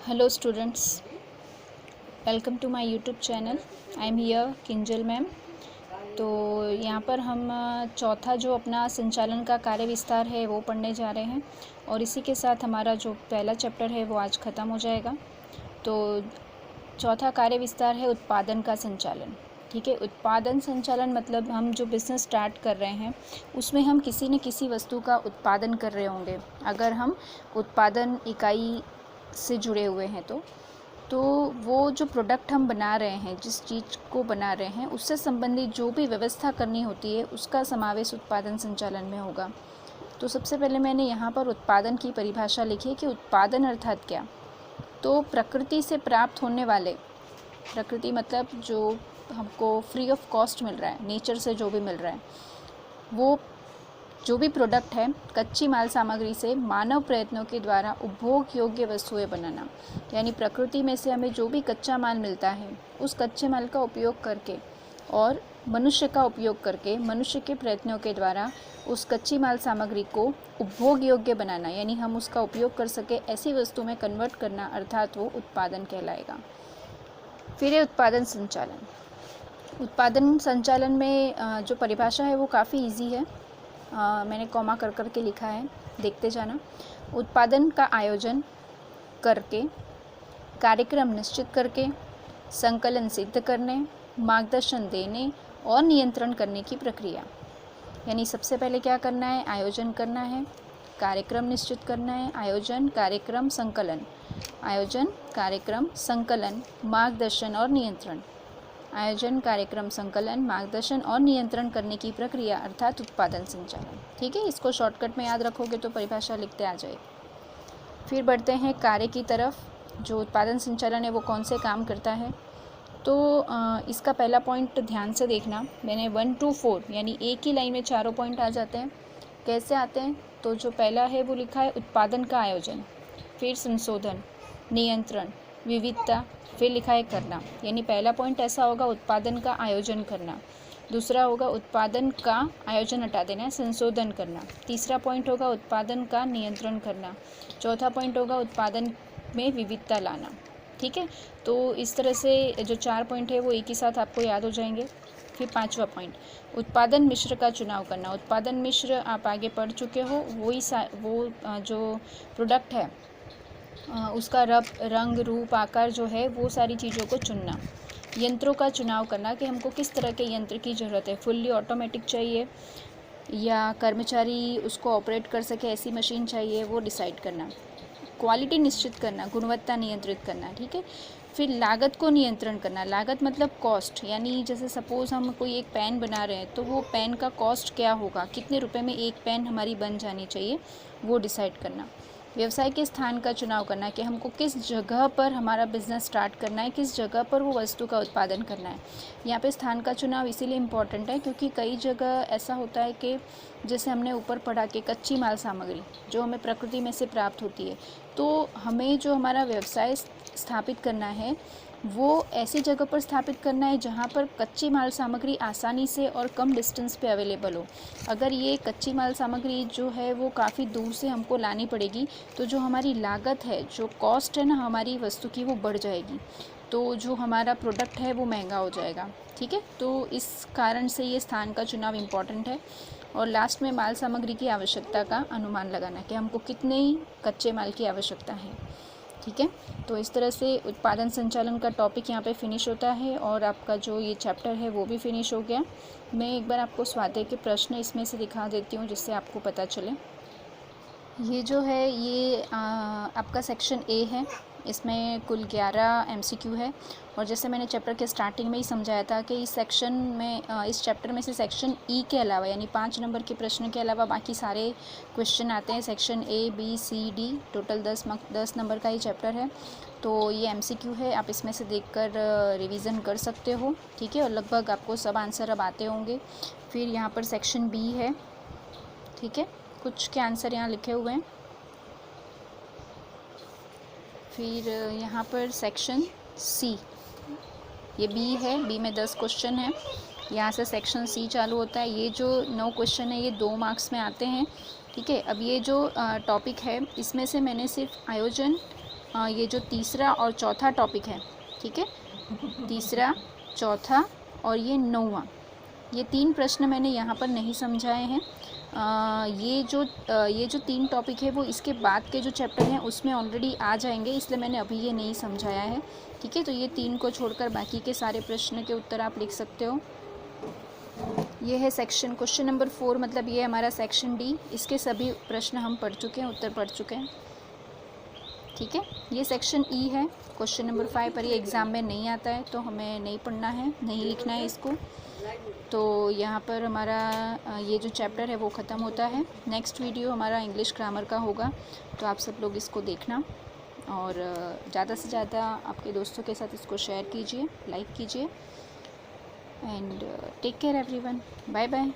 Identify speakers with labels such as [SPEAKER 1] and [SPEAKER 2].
[SPEAKER 1] Hello students, welcome to my YouTube channel. I am here Kinjal ma'am. तो यहाँ पर हम चौथा जो अपना संचालन का कार्य विस्तार है वो पढ़ने जा रहे हैं और इसी के साथ हमारा जो पहला चैप्टर है वो आज ख़त्म हो जाएगा। तो चौथा कार्य विस्तार है उत्पादन का संचालन। ठीक है, उत्पादन संचालन मतलब हम जो बिज़नेस स्टार्ट कर रहे हैं उसमें हम किसी न किसी वस्तु का उत्पादन कर रहे होंगे। अगर हम उत्पादन इकाई से जुड़े हुए हैं तो वो जो प्रोडक्ट हम बना रहे हैं, जिस चीज़ को बना रहे हैं, उससे संबंधित जो भी व्यवस्था करनी होती है उसका समावेश उत्पादन संचालन में होगा। तो सबसे पहले मैंने यहाँ पर उत्पादन की परिभाषा लिखी है कि उत्पादन अर्थात क्या। तो प्रकृति से प्राप्त होने वाले, प्रकृति मतलब जो हमको फ्री ऑफ कॉस्ट मिल रहा है, नेचर से जो भी मिल रहा है, वो जो भी प्रोडक्ट है कच्ची माल सामग्री से मानव प्रयत्नों के द्वारा उपभोग योग्य वस्तुएं बनाना। यानी प्रकृति में से हमें जो भी कच्चा माल मिलता है उस कच्चे माल का उपयोग करके और मनुष्य का उपयोग करके, मनुष्य के प्रयत्नों के द्वारा उस कच्ची माल सामग्री को उपभोग योग्य बनाना, यानी हम उसका उपयोग कर सके ऐसी वस्तु में कन्वर्ट करना, अर्थात वो उत्पादन कहलाएगा। फिर है उत्पादन संचालन। उत्पादन संचालन में जो परिभाषा है वो काफ़ी ईजी है। मैंने कॉमा कर कर के लिखा है, देखते जाना। उत्पादन का आयोजन करके, कार्यक्रम निश्चित करके, संकलन सिद्ध करने, मार्गदर्शन देने और नियंत्रण करने की प्रक्रिया। यानी सबसे पहले क्या करना है, आयोजन करना है, कार्यक्रम निश्चित करना है, आयोजन, कार्यक्रम, संकलन, आयोजन, कार्यक्रम, संकलन, मार्गदर्शन और नियंत्रण, आयोजन, कार्यक्रम, संकलन, मार्गदर्शन और नियंत्रण करने की प्रक्रिया अर्थात उत्पादन संचालन। ठीक है, इसको शॉर्टकट में याद रखोगे तो परिभाषा लिखते आ जाए। फिर बढ़ते हैं कार्य की तरफ। जो उत्पादन संचालन है वो कौन से काम करता है। तो इसका पहला पॉइंट ध्यान से देखना। मैंने 1 to 4 यानी एक ही लाइन में चारों पॉइंट आ जाते हैं। कैसे आते हैं, तो जो पहला है वो लिखा है उत्पादन का आयोजन, फिर संशोधन, नियंत्रण, विविधता, फिर लिखा है करना। यानी पहला पॉइंट ऐसा होगा उत्पादन का आयोजन करना, दूसरा होगा उत्पादन का आयोजन हटा देना, संशोधन करना, तीसरा पॉइंट होगा उत्पादन का नियंत्रण करना, चौथा पॉइंट होगा उत्पादन में विविधता लाना। ठीक है, तो इस तरह से जो 4 पॉइंट है वो एक ही साथ आपको याद हो जाएंगे। फिर पांचवा पॉइंट, उत्पादन मिश्र का चुनाव करना। उत्पादन मिश्र आप आगे पढ़ चुके हो, वो जो प्रोडक्ट है उसका रंग, रूप, आकार जो है वो सारी चीज़ों को चुनना। यंत्रों का चुनाव करना कि हमको किस तरह के यंत्र की ज़रूरत है, फुल्ली ऑटोमेटिक चाहिए या कर्मचारी उसको ऑपरेट कर सके ऐसी मशीन चाहिए, वो डिसाइड करना। क्वालिटी निश्चित करना, गुणवत्ता नियंत्रित करना। ठीक है, फिर लागत को नियंत्रण करना। लागत मतलब कॉस्ट, यानी जैसे सपोज़ हम कोई एक पेन बना रहे हैं तो वो पेन का कॉस्ट क्या होगा, कितने रुपए में एक पेन हमारी बन जानी चाहिए, वो डिसाइड करना। व्यवसाय के स्थान का चुनाव करना कि हमको किस जगह पर हमारा बिज़नेस स्टार्ट करना है, किस जगह पर वो वस्तु का उत्पादन करना है। यहाँ पे स्थान का चुनाव इसीलिए इम्पॉर्टेंट है क्योंकि कई जगह ऐसा होता है कि जैसे हमने ऊपर पढ़ा कि कच्ची माल सामग्री जो हमें प्रकृति में से प्राप्त होती है, तो हमें जो हमारा व्यवसाय स्थापित करना है वो ऐसी जगह पर स्थापित करना है जहाँ पर कच्ची माल सामग्री आसानी से और कम डिस्टेंस पे अवेलेबल हो। अगर ये कच्ची माल सामग्री जो है वो काफ़ी दूर से हमको लानी पड़ेगी तो जो हमारी लागत है, जो कॉस्ट है ना हमारी वस्तु की, वो बढ़ जाएगी, तो जो हमारा प्रोडक्ट है वो महंगा हो जाएगा। ठीक है, तो इस कारण से ये स्थान का चुनाव इम्पॉर्टेंट है। और लास्ट में माल सामग्री की आवश्यकता का अनुमान लगाना कि हमको कितने ही कच्चे माल की आवश्यकता है। ठीक है, तो इस तरह से उत्पादन संचालन का टॉपिक यहाँ पे फिनिश होता है और आपका जो ये चैप्टर है वो भी फिनिश हो गया। मैं एक बार आपको स्वाध्याय के प्रश्न इसमें से दिखा देती हूँ जिससे आपको पता चले। ये जो है ये आपका सेक्शन ए है, इसमें कुल 11 MCQ है और जैसे मैंने चैप्टर के स्टार्टिंग में ही समझाया था कि इस सेक्शन में, इस चैप्टर में से सेक्शन ई के अलावा यानी 5 नंबर के प्रश्न के अलावा बाकी सारे क्वेश्चन आते हैं। Section A, B, C, D, total 10 number का ही चैप्टर है। तो ये MCQ है, आप इसमें से देखकर रिवीजन कर सकते हो। ठीक है, और लगभग आपको सब आंसर अब आते होंगे। फिर यहाँ पर सेक्शन बी है। ठीक है, कुछ के आंसर यहाँ लिखे हुए हैं। फिर यहाँ पर सेक्शन सी, ये बी है, बी में 10 क्वेश्चन है। यहाँ से सेक्शन सी चालू होता है। ये जो 9 क्वेश्चन है ये 2 मार्क्स में आते हैं। ठीक है, अब ये जो टॉपिक है इसमें से मैंने सिर्फ आयोजन, ये जो तीसरा और चौथा टॉपिक है, ठीक है, तीसरा, चौथा और ये 9वां, ये 3 प्रश्न मैंने यहाँ पर नहीं समझाए हैं। ये जो 3 टॉपिक है वो इसके बाद के जो चैप्टर हैं उसमें ऑलरेडी आ जाएंगे, इसलिए मैंने अभी ये नहीं समझाया है, ठीक है। तो ये 3 को छोड़कर बाकी के सारे प्रश्न के उत्तर आप लिख सकते हो। ये है सेक्शन क्वेश्चन नंबर 4, मतलब ये हमारा सेक्शन डी, इसके सभी प्रश्न हम पढ़ चुके हैं, उत्तर पढ़ चुके हैं, ठीक है। ये सेक्शन ई है, क्वेश्चन नंबर 5 पर ये एग्ज़ाम में नहीं आता है, तो हमें नहीं पढ़ना है, नहीं लिखना है इसको। तो यहाँ पर हमारा ये जो चैप्टर है वो ख़त्म होता है। नेक्स्ट वीडियो हमारा इंग्लिश ग्रामर का होगा, तो आप सब लोग इसको देखना और ज़्यादा से ज़्यादा आपके दोस्तों के साथ इसको शेयर कीजिए, लाइक कीजिए। And take care everyone, bye bye.